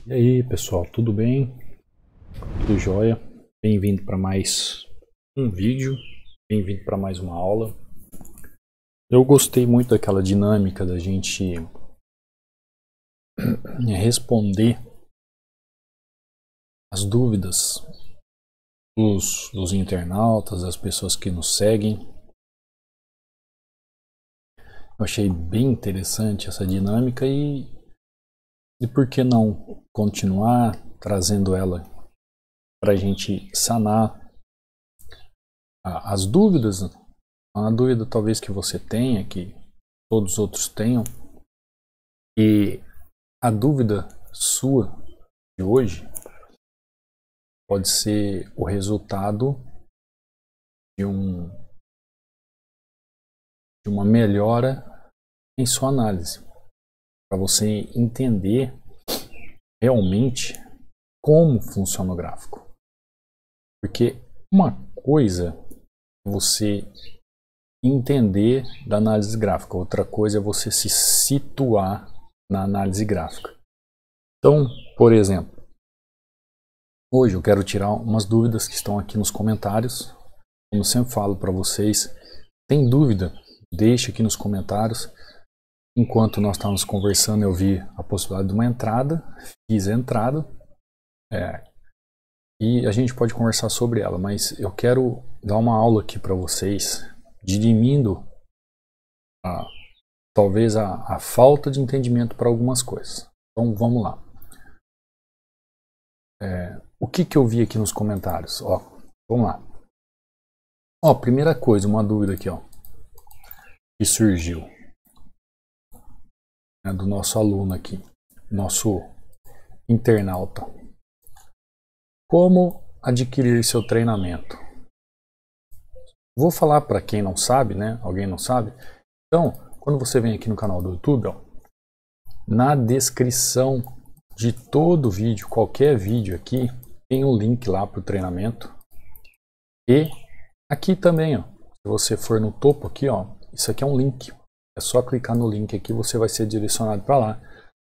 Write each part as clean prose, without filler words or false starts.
E aí pessoal, tudo bem? Tudo jóia? Bem-vindo para mais um vídeo, bem-vindo para mais uma aula. Eu gostei muito daquela dinâmica da gente responder as dúvidas dos internautas, das pessoas que nos seguem. Eu achei bem interessante essa dinâmica e por que não continuar trazendo ela para a gente sanar as dúvidas, a dúvida talvez que você tenha, que todos os outros tenham, e a dúvida sua de hoje pode ser o resultado de uma melhora em sua análise, para você entender realmente como funciona o gráfico. Porque uma coisa é você entender da análise gráfica, outra coisa é você se situar na análise gráfica. Então, por exemplo, hoje eu quero tirar umas dúvidas que estão aqui nos comentários. Como eu sempre falo para vocês, tem dúvida? Deixe aqui nos comentários. Enquanto nós estávamos conversando, eu vi a possibilidade de uma entrada, fiz a entrada, e a gente pode conversar sobre ela, mas eu quero dar uma aula aqui para vocês, dirimindo talvez a falta de entendimento para algumas coisas. Então vamos lá. O que eu vi aqui nos comentários? Vamos lá. Primeira coisa, uma dúvida aqui, que surgiu, do nosso aluno aqui, nosso internauta. Como adquirir seu treinamento? Vou falar para quem não sabe, né? Alguém não sabe? Então, quando você vem aqui no canal do YouTube, na descrição de todo vídeo, qualquer vídeo aqui, tem um link lá para o treinamento. E aqui também, se você for no topo aqui, isso aqui é um link. É só clicar no link aqui, você vai ser direcionado para lá.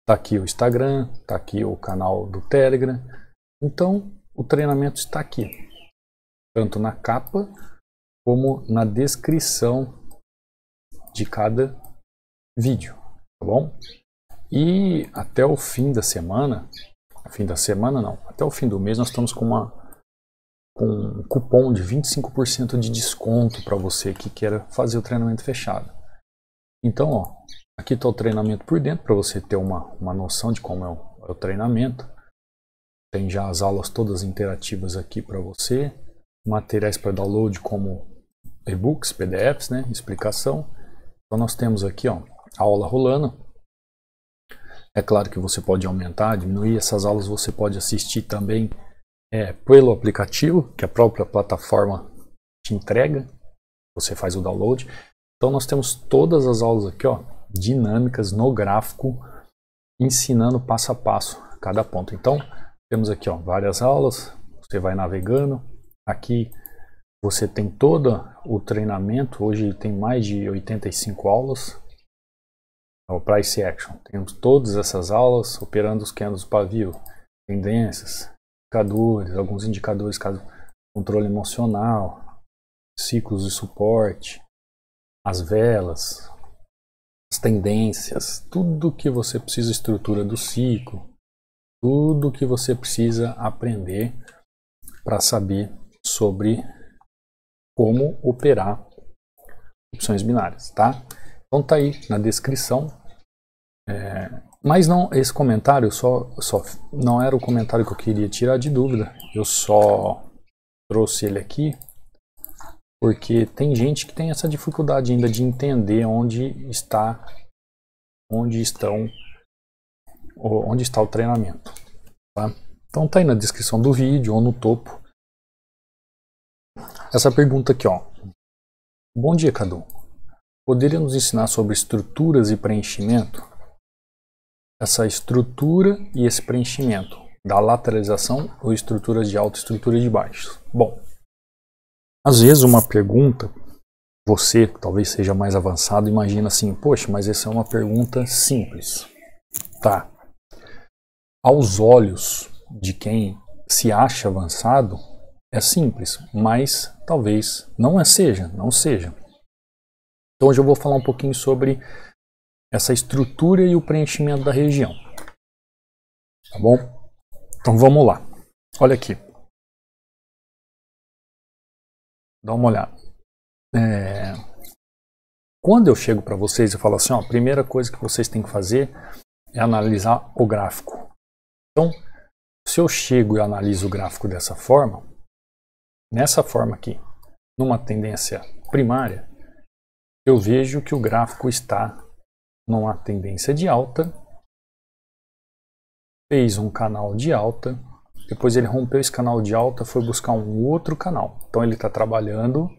Tá aqui o Instagram, tá aqui o canal do Telegram. Então, o treinamento está aqui, tanto na capa como na descrição de cada vídeo, tá bom? E até o fim da semana, até o fim do mês nós estamos com um cupom de 25% de desconto para você que queira fazer o treinamento fechado. Então, aqui está o treinamento por dentro para você ter uma noção de como é o treinamento. Tem já as aulas todas interativas aqui para você, materiais para download como e-books, PDFs, né, explicação. Então nós temos aqui a aula rolando. É claro que você pode aumentar, diminuir essas aulas, você pode assistir também pelo aplicativo, que a própria plataforma te entrega, você faz o download. Então nós temos todas as aulas aqui, dinâmicas no gráfico, ensinando passo a passo cada ponto. Então temos aqui várias aulas, você vai navegando, aqui você tem todo o treinamento, hoje tem mais de 85 aulas, o Price Action, temos todas essas aulas, operando os candles pavio, tendências, indicadores, alguns indicadores, controle emocional, ciclos de suporte, as velas, as tendências, tudo que você precisa, estrutura do ciclo, tudo que você precisa aprender para saber sobre como operar opções binárias, tá? Então tá aí na descrição. Mas não, esse comentário não era o comentário que eu queria tirar de dúvida. Eu só trouxe ele aqui porque tem gente que tem essa dificuldade ainda de entender onde está o treinamento, tá? Então tá aí na descrição do vídeo ou no topo essa pergunta aqui, Bom dia, Cadu. Poderia nos ensinar sobre estruturas e preenchimento? Essa estrutura e esse preenchimento da lateralização ou estruturas de alto e estrutura de baixo? Bom, às vezes uma pergunta, você que talvez seja mais avançado, imagina assim, poxa, mas essa é uma pergunta simples. Tá. aos olhos de quem se acha avançado, é simples, mas talvez não seja. Então hoje eu vou falar um pouquinho sobre essa estrutura e o preenchimento da região. Tá bom? Então vamos lá. Olha aqui. Dá uma olhada. Quando eu chego para vocês e falo assim, ó, a primeira coisa que vocês têm que fazer é analisar o gráfico. Então, se eu chego e analiso o gráfico dessa forma, nessa forma aqui, numa tendência primária, eu vejo que o gráfico está numa tendência de alta, fez um canal de alta, depois ele rompeu esse canal de alta, foi buscar um outro canal. Então ele está trabalhando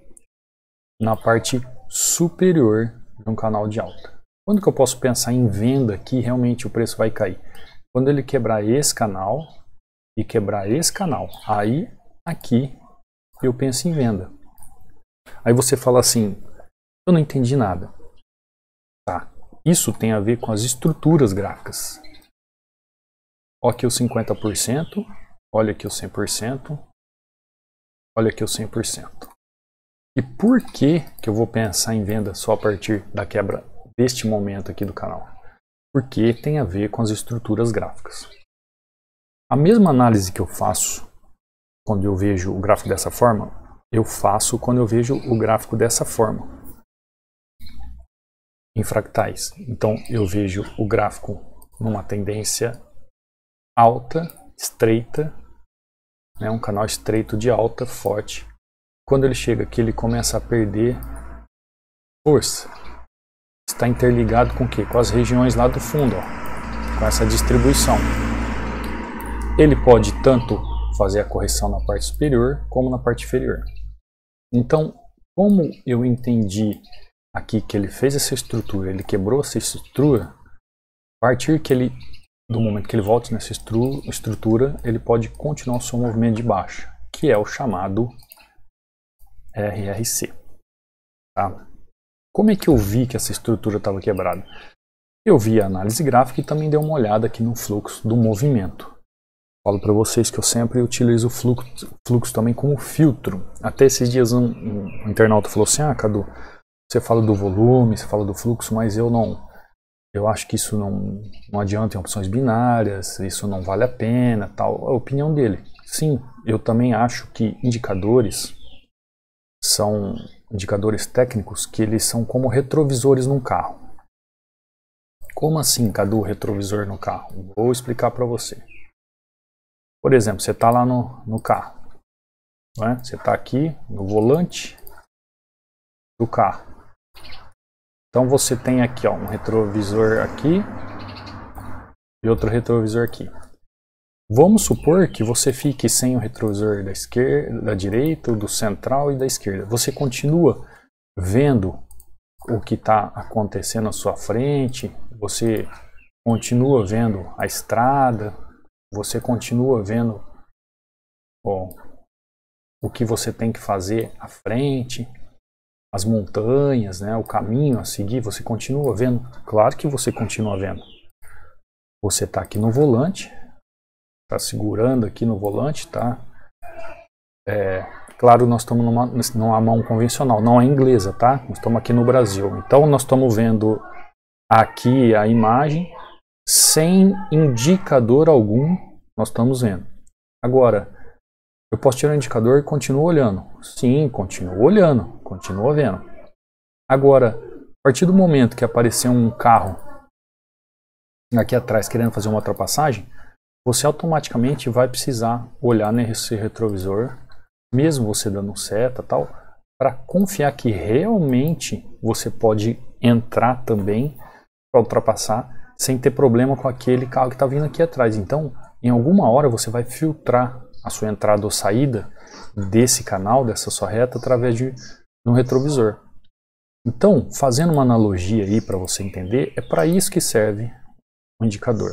na parte superior de um canal de alta. Quando que eu posso pensar em venda que realmente o preço vai cair? Quando ele quebrar esse canal e quebrar esse canal. Aí, aqui, eu penso em venda. Aí você fala assim, eu não entendi nada. Tá, isso tem a ver com as estruturas gráficas. Olha aqui o 50%, olha aqui o 100%, olha aqui o 100%. E por que eu vou pensar em venda só a partir da quebra deste momento aqui do canal? Porque tem a ver com as estruturas gráficas. A mesma análise que eu faço quando eu vejo o gráfico dessa forma, eu faço quando eu vejo o gráfico dessa forma, em fractais. Então eu vejo o gráfico numa tendência alta, estreita, né, um canal estreito de alta, forte. Quando ele chega aqui, ele começa a perder força. Está interligado com o quê? Com as regiões lá do fundo, ó, com essa distribuição. Ele pode tanto fazer a correção na parte superior como na parte inferior. Então, como eu entendi aqui que ele fez essa estrutura, ele quebrou essa estrutura, a partir do momento que ele volta nessa estrutura, ele pode continuar o seu movimento de baixa, que é o chamado RRC. Tá? Como é que eu vi que essa estrutura estava quebrada? Eu vi a análise gráfica e também dei uma olhada aqui no fluxo do movimento. Falo para vocês que eu sempre utilizo o fluxo também como filtro. Até esses dias um internauta falou assim, Cadu, você fala do volume, você fala do fluxo, mas eu não. Eu acho que isso não adianta em opções binárias, isso não vale a pena, tal. A opinião dele. Sim, eu também acho que indicadores são indicadores técnicos que eles são como retrovisores num carro. Como assim, Cadu, retrovisor no carro? Vou explicar para você. Por exemplo, você está lá no carro, né? Você está aqui no volante do carro. Então você tem aqui, ó, um retrovisor aqui e outro retrovisor aqui. Vamos supor que você fique sem o retrovisor da esquerda, da direita, do central e da esquerda. Você continua vendo o que está acontecendo à sua frente, você continua vendo a estrada, você continua vendo o que você tem que fazer à frente, as montanhas, né, o caminho a seguir, você continua vendo? Claro que você continua vendo. Você está aqui no volante, está segurando aqui no volante, tá? Claro, nós estamos numa mão convencional, não é inglesa, tá? Nós estamos aqui no Brasil. Então nós estamos vendo aqui a imagem, sem indicador algum, nós estamos vendo. Agora, eu posso tirar o indicador e continuo olhando. Sim, continuo olhando, continuo vendo. Agora, a partir do momento que aparecer um carro aqui atrás querendo fazer uma ultrapassagem, você automaticamente vai precisar olhar nesse retrovisor, mesmo você dando seta e tal, para confiar que realmente você pode entrar também para ultrapassar sem ter problema com aquele carro que está vindo aqui atrás. Então, em alguma hora você vai filtrar a sua entrada ou saída desse canal, dessa sua reta, através de um retrovisor. Então, fazendo uma analogia aí para você entender, é para isso que serve o indicador.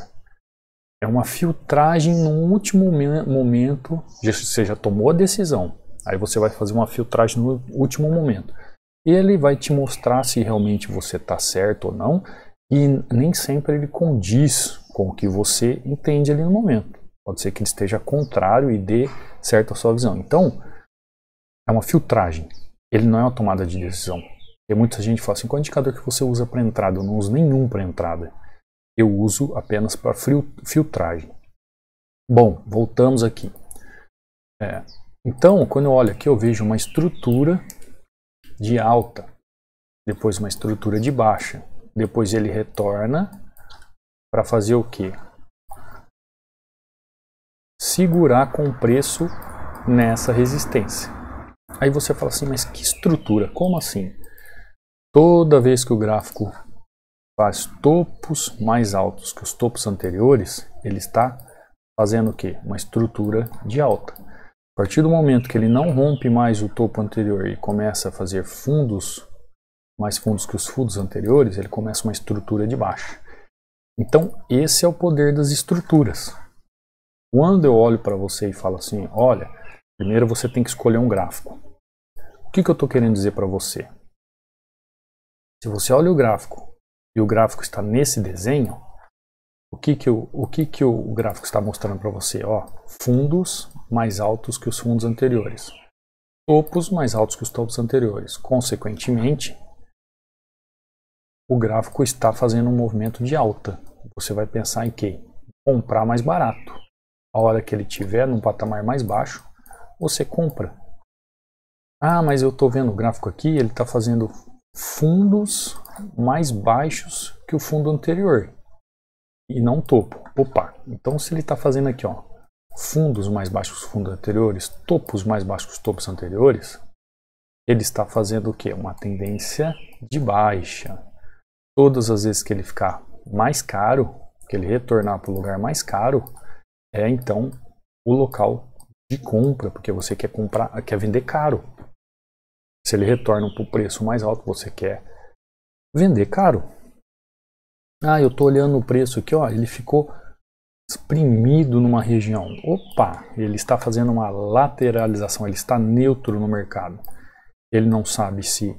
É uma filtragem no último momento, você já tomou a decisão, aí você vai fazer uma filtragem no último momento. Ele vai te mostrar se realmente você está certo ou não, e nem sempre ele condiz com o que você entende ali no momento. Pode ser que ele esteja contrário e dê certo a sua visão. Então, é uma filtragem. Ele não é uma tomada de decisão. E muita gente fala assim, qual é o indicador que você usa para entrada? Eu não uso nenhum para entrada. Eu uso apenas para filtragem. Bom, voltamos aqui. Então, quando eu olho aqui, eu vejo uma estrutura de alta, depois uma estrutura de baixa. Depois ele retorna para fazer o quê? Segurar com o preço nessa resistência. Aí você fala assim, mas que estrutura? Como assim? Toda vez que o gráfico faz topos mais altos que os topos anteriores, ele está fazendo o quê? Uma estrutura de alta. A partir do momento que ele não rompe mais o topo anterior e começa a fazer fundos, mais fundos que os fundos anteriores, ele começa uma estrutura de baixa. Então, esse é o poder das estruturas. Quando eu olho para você e falo assim, olha, primeiro você tem que escolher um gráfico. O que eu estou querendo dizer para você? Se você olha o gráfico e o gráfico está nesse desenho, o que o gráfico está mostrando para você? Ó, fundos mais altos que os fundos anteriores. Topos mais altos que os topos anteriores. Consequentemente, o gráfico está fazendo um movimento de alta. Você vai pensar em quê? Comprar mais barato. A hora que ele estiver num patamar mais baixo, você compra. Ah, mas eu estou vendo o gráfico aqui, ele está fazendo fundos mais baixos que o fundo anterior. E não topo. Opa, então se ele está fazendo aqui, ó, fundos mais baixos que os fundos anteriores, topos mais baixos que os topos anteriores, ele está fazendo o quê? Uma tendência de baixa. Todas as vezes que ele ficar mais caro, que ele retornar para o lugar mais caro, é então o local de compra, porque você quer comprar, quer vender caro. Se ele retorna para o preço mais alto, você quer vender caro. Ah, eu estou olhando o preço aqui, ó, ele ficou exprimido numa região. Opa, ele está fazendo uma lateralização, ele está neutro no mercado. Ele não sabe se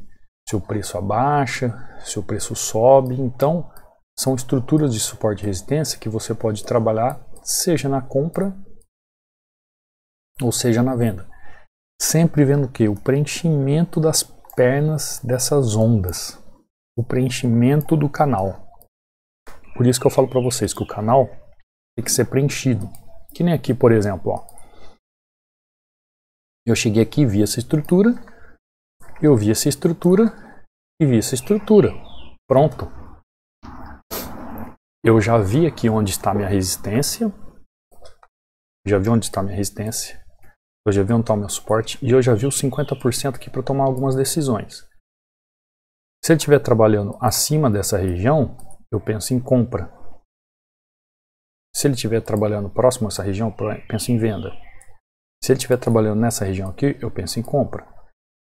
o preço abaixa, se o preço sobe. Então, são estruturas de suporte e resistência que você pode trabalhar, seja na compra ou seja na venda. Sempre vendo o quê? O preenchimento das pernas dessas ondas. O preenchimento do canal. Por isso que eu falo para vocês que o canal tem que ser preenchido. Que nem aqui, por exemplo, ó. Eu cheguei aqui, vi essa estrutura, eu vi essa estrutura e vi essa estrutura. Pronto. Eu já vi aqui onde está a minha resistência. Já vi onde está a minha resistência. Eu já vi onde está o meu suporte. E eu já vi os 50% aqui para tomar algumas decisões. Se ele estiver trabalhando acima dessa região, eu penso em compra. Se ele estiver trabalhando próximo a essa região, eu penso em venda. Se ele estiver trabalhando nessa região aqui, eu penso em compra.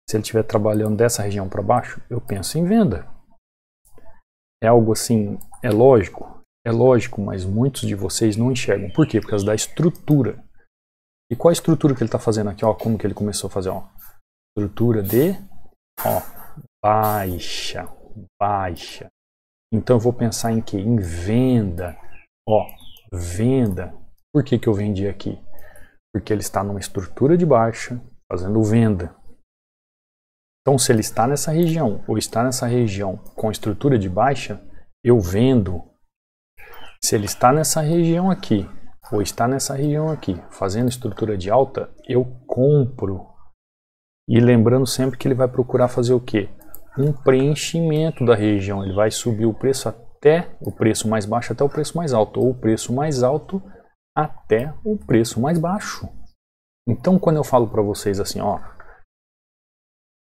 Se ele estiver trabalhando dessa região para baixo, eu penso em venda. É algo assim, é lógico, mas muitos de vocês não enxergam. Por quê? Por causa da estrutura. E qual a estrutura que ele está fazendo aqui? Ó, como que ele começou a fazer? Ó, estrutura de baixa. Então eu vou pensar em quê? Em venda. Ó, venda. Por que eu vendi aqui? Porque ele está numa estrutura de baixa, fazendo venda. Então se ele está nessa região, ou está nessa região com estrutura de baixa, eu vendo. Se ele está nessa região aqui, ou está nessa região aqui, fazendo estrutura de alta, eu compro. E lembrando sempre que ele vai procurar fazer o quê? Um preenchimento da região. Ele vai subir o preço até o preço mais baixo até o preço mais alto, ou o preço mais alto até o preço mais baixo. Então quando eu falo para vocês assim, ó,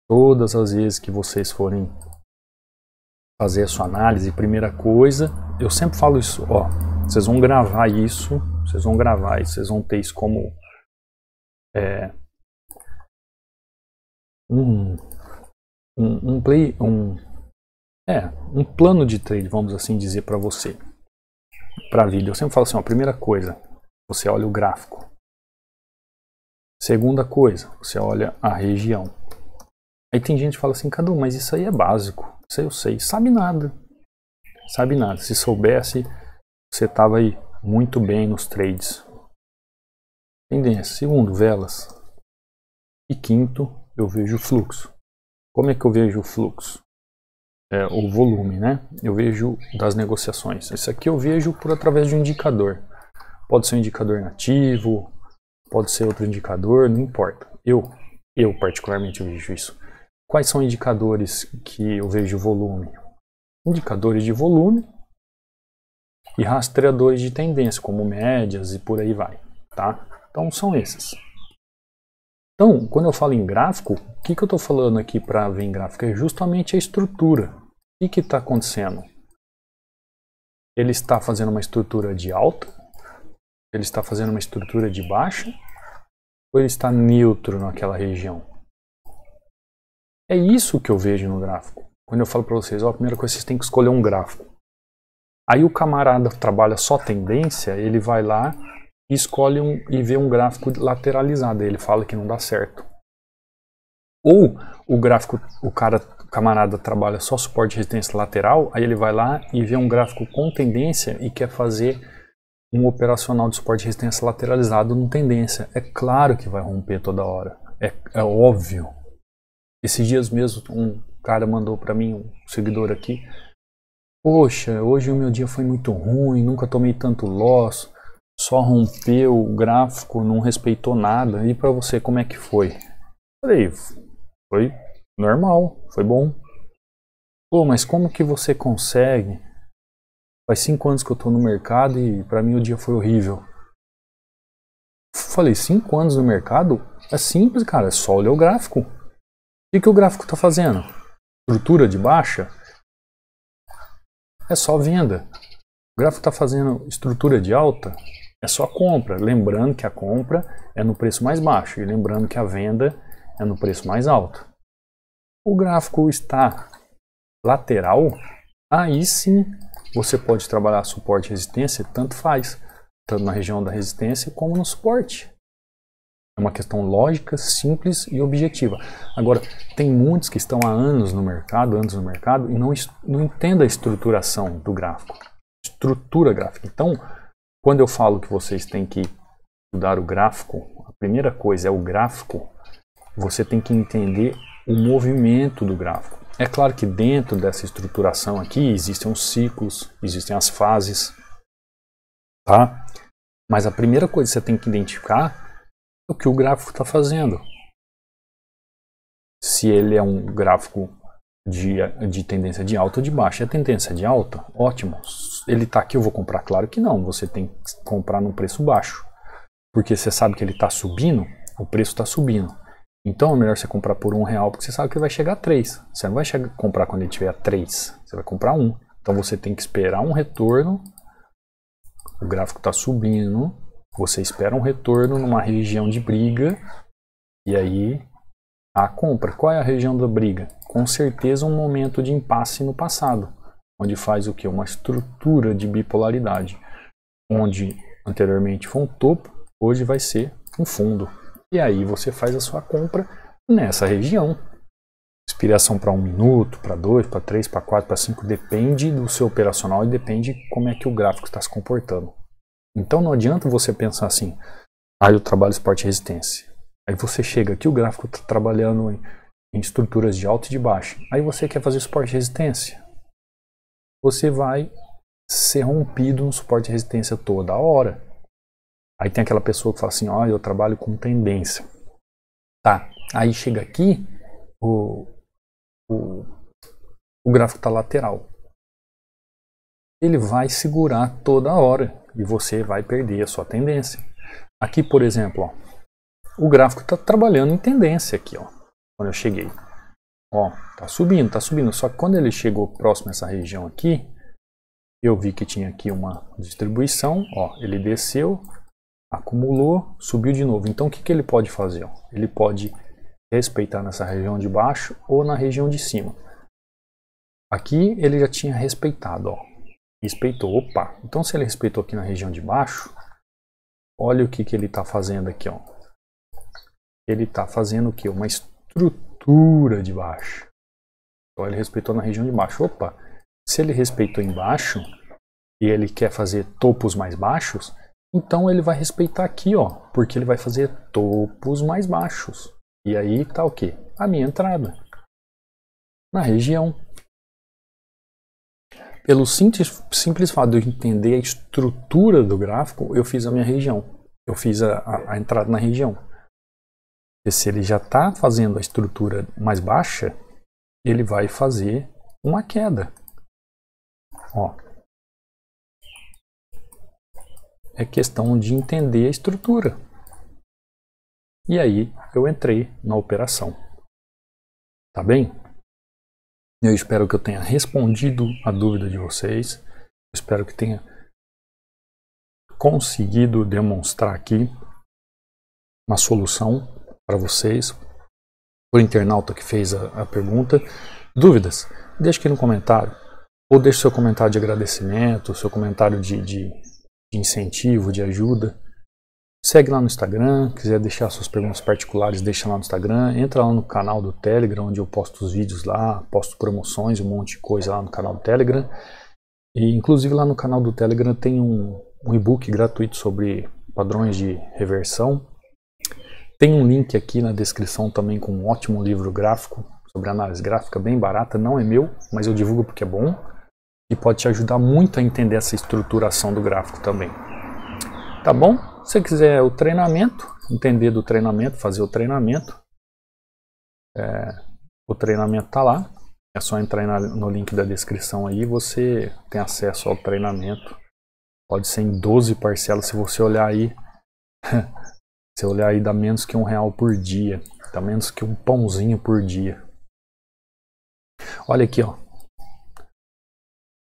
todas as vezes que vocês forem fazer a sua análise, primeira coisa, eu sempre falo isso, ó, vocês vão gravar isso, vocês vão ter isso como um plano de trade, vamos assim dizer, para você, para a vida. Eu sempre falo assim, ó, primeira coisa, você olha o gráfico. Segunda coisa, você olha a região. Aí tem gente que fala assim, Cadu, mas isso aí é básico, isso aí eu sei. Sabe nada. Se soubesse, você tava aí muito bem nos trades. Tendência. Segundo, velas. E quinto, eu vejo o fluxo. Como é que eu vejo o fluxo? O volume, né? Eu vejo das negociações. Esse aqui eu vejo por através de um indicador. Pode ser um indicador nativo, pode ser outro indicador, não importa. Eu particularmente vejo isso. Quais são indicadores que eu vejo volume? Indicadores de volume e rastreadores de tendência, como médias e por aí vai, tá? Então são esses. Então, quando eu falo em gráfico, o que eu estou falando aqui para ver em gráfico? É justamente a estrutura. O que está acontecendo? Ele está fazendo uma estrutura de alta? Ele está fazendo uma estrutura de baixa? Ou ele está neutro naquela região? É isso que eu vejo no gráfico. Quando eu falo para vocês, a primeira coisa, vocês têm que escolher um gráfico. Aí o camarada trabalha só tendência, ele vai lá e escolhe e vê um gráfico lateralizado. Ele fala que não dá certo. Ou o gráfico, o camarada trabalha só suporte e resistência lateral, aí ele vai lá e vê um gráfico com tendência e quer fazer um operacional de suporte e resistência lateralizado no tendência. É claro que vai romper toda hora. É óbvio. Esses dias mesmo um cara mandou para mim, um seguidor aqui, poxa, hoje o meu dia foi muito ruim, nunca tomei tanto loss, só rompeu o gráfico, não respeitou nada. E para você, como é que foi? Falei, foi normal, foi bom. Pô, mas como que você consegue? Faz 5 anos que eu tô no mercado e para mim o dia foi horrível. Falei, 5 anos no mercado? É simples, cara, é só olhar o gráfico. O que o gráfico tá fazendo? Estrutura de baixa? É só venda. O gráfico está fazendo estrutura de alta? É só compra. Lembrando que a compra é no preço mais baixo e lembrando que a venda é no preço mais alto. O gráfico está lateral, aí sim você pode trabalhar suporte e resistência, tanto faz, tanto na região da resistência como no suporte. É uma questão lógica, simples e objetiva. Agora, tem muitos que estão há anos no mercado e não entendem a estruturação do gráfico. Estrutura gráfica. Então, quando eu falo que vocês têm que estudar o gráfico, a primeira coisa é o gráfico, você tem que entender o movimento do gráfico. É claro que dentro dessa estruturação aqui existem os ciclos, existem as fases, tá? Mas a primeira coisa que você tem que identificar é o que o gráfico está fazendo. Se ele é um gráfico de tendência de alta ou de baixa. É tendência de alta? Ótimo. Ele está aqui, eu vou comprar? Claro que não. Você tem que comprar num preço baixo. Porque você sabe que ele está subindo, o preço está subindo. Então é melhor você comprar por R$1, porque você sabe que ele vai chegar a 3. Você não vai comprar quando ele tiver a 3. Você vai comprar 1. Então você tem que esperar um retorno. O gráfico está subindo. Você espera um retorno numa região de briga. E aí a compra. Qual é a região da briga? Com certeza um momento de impasse no passado. Onde faz o que? Uma estrutura de bipolaridade. Onde anteriormente foi um topo, hoje vai ser um fundo. E aí você faz a sua compra nessa região. Inspiração para 1 minuto, para 2, para 3, para 4, para 5, depende do seu operacional e depende como é que o gráfico está se comportando. Então não adianta você pensar assim, eu trabalho suporte e resistência. Aí você chega aqui, o gráfico está trabalhando em estruturas de alta e de baixa. Aí você quer fazer suporte e resistência. Você vai ser rompido no suporte e resistência toda hora. Aí tem aquela pessoa que fala assim, olha, eu trabalho com tendência. Tá, aí chega aqui, o gráfico está lateral. Ele vai segurar toda hora e você vai perder a sua tendência. Aqui, por exemplo, ó, o gráfico está trabalhando em tendência aqui, ó, quando eu cheguei. Ó, tá subindo, só que quando ele chegou próximo a essa região aqui, eu vi que tinha aqui uma distribuição, ó, ele desceu, acumulou, subiu de novo. Então o que ele pode fazer? Ó? Ele pode respeitar nessa região de baixo ou na região de cima. Aqui ele já tinha respeitado, ó. Respeitou, opa. Então se ele respeitou aqui na região de baixo, olha o que ele está fazendo aqui, ó. Ele está fazendo o que? Uma estrutura de baixo. Então ele respeitou na região de baixo. Opa, se ele respeitou embaixo, e ele quer fazer topos mais baixos, então ele vai respeitar aqui, ó, porque ele vai fazer topos mais baixos. E aí tá o quê? A minha entrada na região. Pelo simples fato de eu entender a estrutura do gráfico, eu fiz a minha região. Eu fiz a entrada na região. E se ele já está fazendo a estrutura mais baixa, ele vai fazer uma queda. Ó. É questão de entender a estrutura. E aí eu entrei na operação. Tá bem? Eu espero que eu tenha respondido a dúvida de vocês. Eu espero que tenha conseguido demonstrar aqui uma solução para vocês. O internauta que fez a pergunta. Dúvidas? Deixe aqui no comentário. Ou deixe seu comentário de agradecimento, seu comentário de incentivo, de ajuda. Segue lá no Instagram, quiser deixar suas perguntas particulares, deixa lá no Instagram. Entra lá no canal do Telegram, onde eu posto os vídeos lá, posto promoções, um monte de coisa lá no canal do Telegram. E inclusive lá no canal do Telegram tem um e-book gratuito sobre padrões de reversão. Tem um link aqui na descrição também com um ótimo livro gráfico, sobre análise gráfica, bem barata, não é meu, mas eu divulgo porque é bom. E pode te ajudar muito a entender essa estruturação do gráfico também. Tá bom? Se você quiser o treinamento, entender do treinamento, fazer o treinamento tá lá. É só entrar no link da descrição aí, você tem acesso ao treinamento. Pode ser em 12 parcelas, se você olhar aí. Se olhar aí, dá menos que R$1 por dia. Dá menos que um pãozinho por dia. Olha aqui, ó.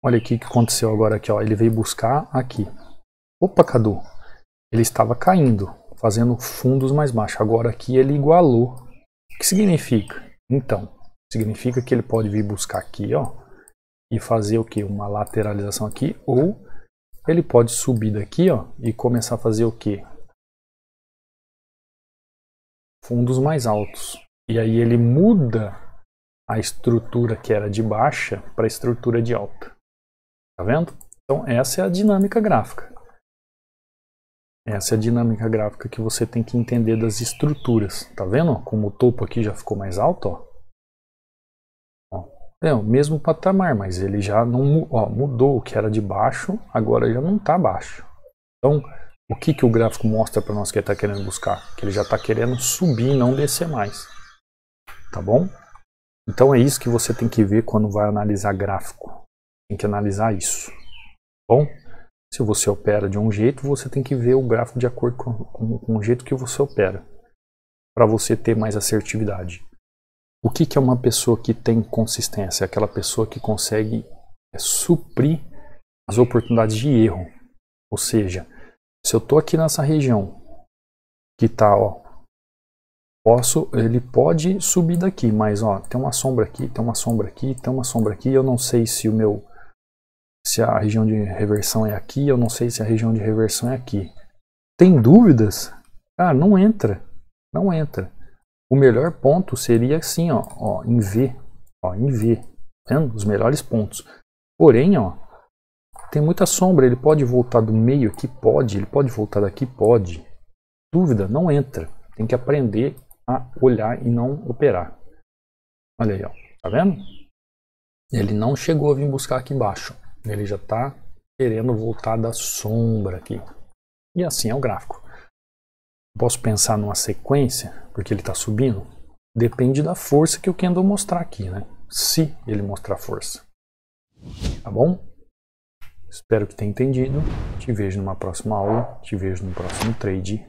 Olha aqui o que aconteceu agora aqui, ó. Ele veio buscar aqui. Opa, Cadu. Ele estava caindo, fazendo fundos mais baixos. Agora aqui ele igualou. O que significa? Então, significa que ele pode vir buscar aqui, ó, e fazer o que? Uma lateralização aqui, ou ele pode subir daqui, ó, e começar a fazer o que? Fundos mais altos. E aí ele muda a estrutura que era de baixa para a estrutura de alta. Tá vendo? Então essa é a dinâmica gráfica. Essa é a dinâmica gráfica que você tem que entender das estruturas. Tá vendo? Como o topo aqui já ficou mais alto, ó. É o mesmo patamar, mas ele já não mudou. O que era de baixo, agora já não está baixo. Então, o que o gráfico mostra para nós que ele está querendo buscar? Que ele já está querendo subir e não descer mais. Tá bom? Então é isso que você tem que ver quando vai analisar gráfico. Tem que analisar isso. Bom? Se você opera de um jeito, você tem que ver o gráfico de acordo com o jeito que você opera. Para você ter mais assertividade. O que é uma pessoa que tem consistência? É aquela pessoa que consegue suprir as oportunidades de erro. Ou seja, se eu estou aqui nessa região que está, ó, ele pode subir daqui, mas ó, tem uma sombra aqui, tem uma sombra aqui, tem uma sombra aqui. Eu não sei se se a região de reversão é aqui, eu não sei se a região de reversão é aqui. Tem dúvidas? Cara, não entra. Não entra. O melhor ponto seria assim, ó, em V. Ó, em V. Vendo? Os melhores pontos. Porém, ó, tem muita sombra. Ele pode voltar do meio aqui? Pode. Ele pode voltar daqui? Pode. Dúvida? Não entra. Tem que aprender a olhar e não operar. Olha aí, ó. Tá vendo? Ele não chegou a vir buscar aqui embaixo. Ele já está querendo voltar da sombra aqui. E assim é o gráfico. Posso pensar numa sequência, porque ele está subindo? Depende da força que eu quero mostrar aqui, né? Se ele mostrar força. Tá bom? Espero que tenha entendido. Te vejo numa próxima aula. Te vejo no próximo trade.